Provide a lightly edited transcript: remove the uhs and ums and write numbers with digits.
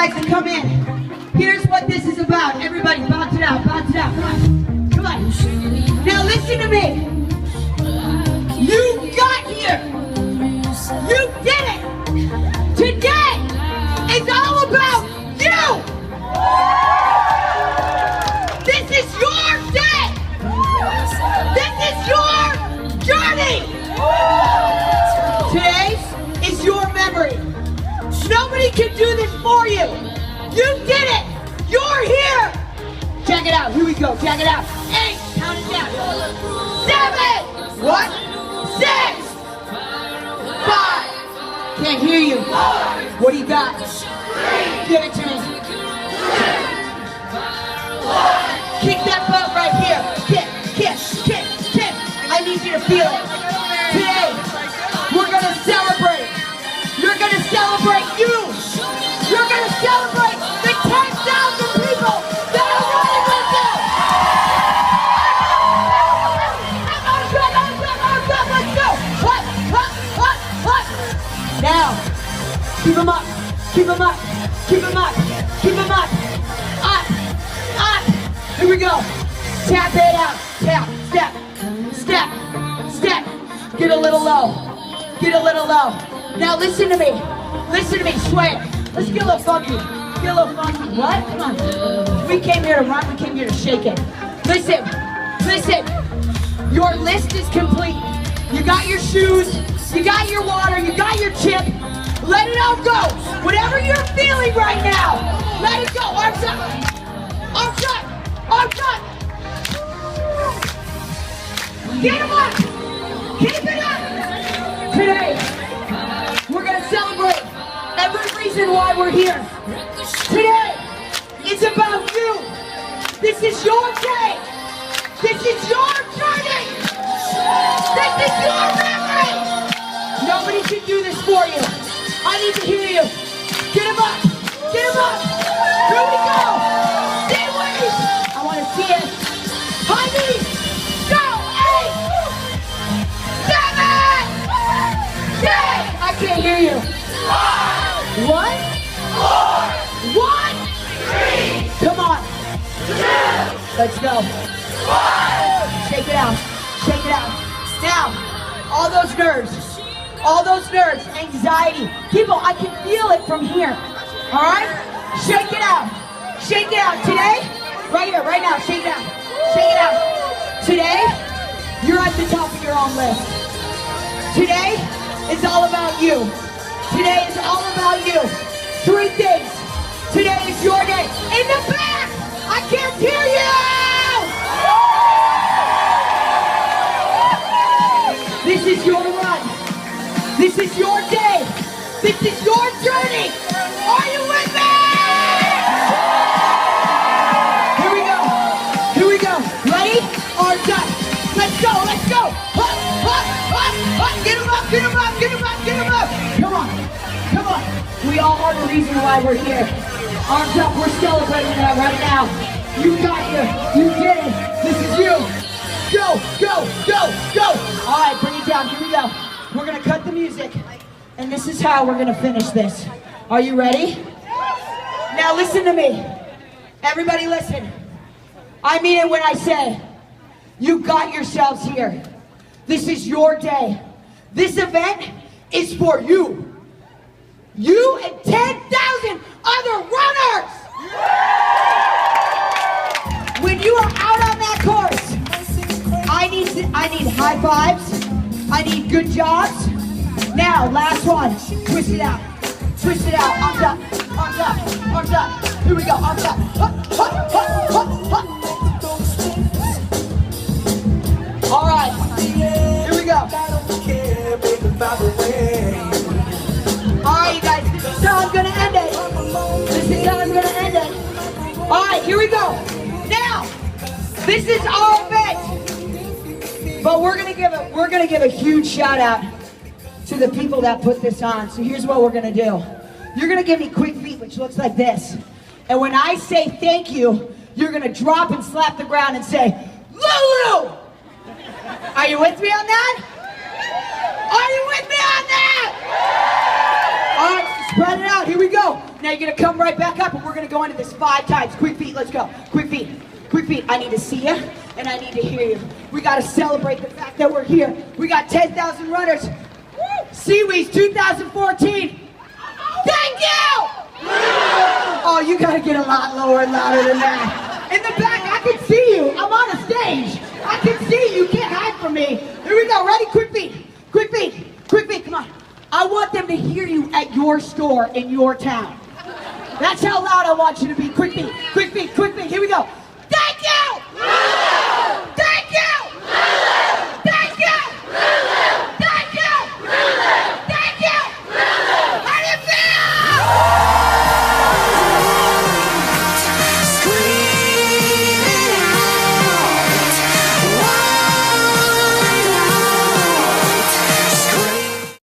guys to come in. Here's what this is about. Everybody, bounce it out, bounce it out. Come on, come on. Now listen to me. You got here. You did it. Today is all about you. This is your day. This is your journey. Today is your memory. Nobody can do this for you. You did it. You're here. Check it out. Here we go. Check it out. 8. Count it down. 7. What? 6. 5. Can't hear you. What do you got? Give it to me. Kick that butt right here. Kick, kick, kick, kick. I need you to feel it. Today, we're going to celebrate. You're going to celebrate you. You're going to celebrate the 10,000 people that are running with you. Let's go. Hut, hut, hut, hut. Now, keep them up. Keep them up. Keep them up. Keep them up. Up. Up. Here we go. Tap it out. Tap. Step. Step. Step. Get a little low. Get a little low. Now listen to me. Listen to me. Sway. Let's get a little funky. Get a little funky. What? Come on. We came here to run. We came here to shake it. Listen. Listen. Your list is complete. You got your shoes. You got your water. You got your chip. Let it all go. Whatever you're feeling right now, let it go. Arms up. Arms up. Arms up. Get them up. Keep it up. Today, we're going to celebrate every reason why we're here. Today, it's about you. This is your day. This is your journey. This is your memory. Nobody can do this for you. I need to hear you. Get him up. Get him up. Here we go. SeaWheeze. I want to see it. High knees. Go. 8. 7. 6. I can't hear you. 1. 1. 3. Come on. 2. Let's go. 1. Shake it out. Shake it out. Now, all those nerves, anxiety. People, I can feel it from here. All right? Shake it out. Shake it out. Today, right here, right now, shake it out. Shake it out. Today, you're at the top of your own list. Today is all about you. Today is all about you. 3 things. Today is your day. In the back, I can't hear you. This is your run. This is your day. This is your journey. Are you with me? Here we go. Here we go. Ready? Arms up. Let's go. Let's go. Hut, hut, hut, hut. Get him up. Get him up. Get him up. Get him up. Come on. Come on. We all are the reason why we're here. Arms up. We're celebrating that right now. You got here. You did it. This is you. Go, go, go, go. All right, bring it down. Here we go. We're going to cut the music, and this is how we're going to finish this. Are you ready? Now listen to me. Everybody listen. I mean it when I say, you got yourselves here. This is your day. This event is for you. You and 10,000 other runners. When you are out on that course, I need high fives. I need good jobs. Now, last one. Twist it out. Twist it out. Arms up. Arms up. Arms up. Here we go. Arms up. Hup, hup, hup, hup, hup. All right. Here we go. All right, you guys. This is how I'm going to end it. This is how I'm going to end it. All right, here we go. Now, this is our event. But we're gonna give a huge shout out to the people that put this on. So here's what we're gonna do. You're gonna give me quick feet, which looks like this. And when I say thank you, you're gonna drop and slap the ground and say, Lulu! Are you with me on that? Are you with me on that? All right, spread it out. Here we go. Now you're gonna come right back up and we're gonna go into this 5 times. Quick feet, let's go. Quick feet, quick feet. I need to see you and I need to hear you. We gotta celebrate the fact that we're here. We got 10,000 runners. SeaWheeze 2014. Thank you! Oh, you gotta get a lot lower and louder than that. In the back, I can see you. I'm on a stage. I can see you. You can't hide from me. Here we go. Ready? Quick feet. Quick feet. Quick feet. Come on. I want them to hear you at your store in your town. That's how loud I want you to be. Quick feet. Quick feet. Quick feet. Here we go.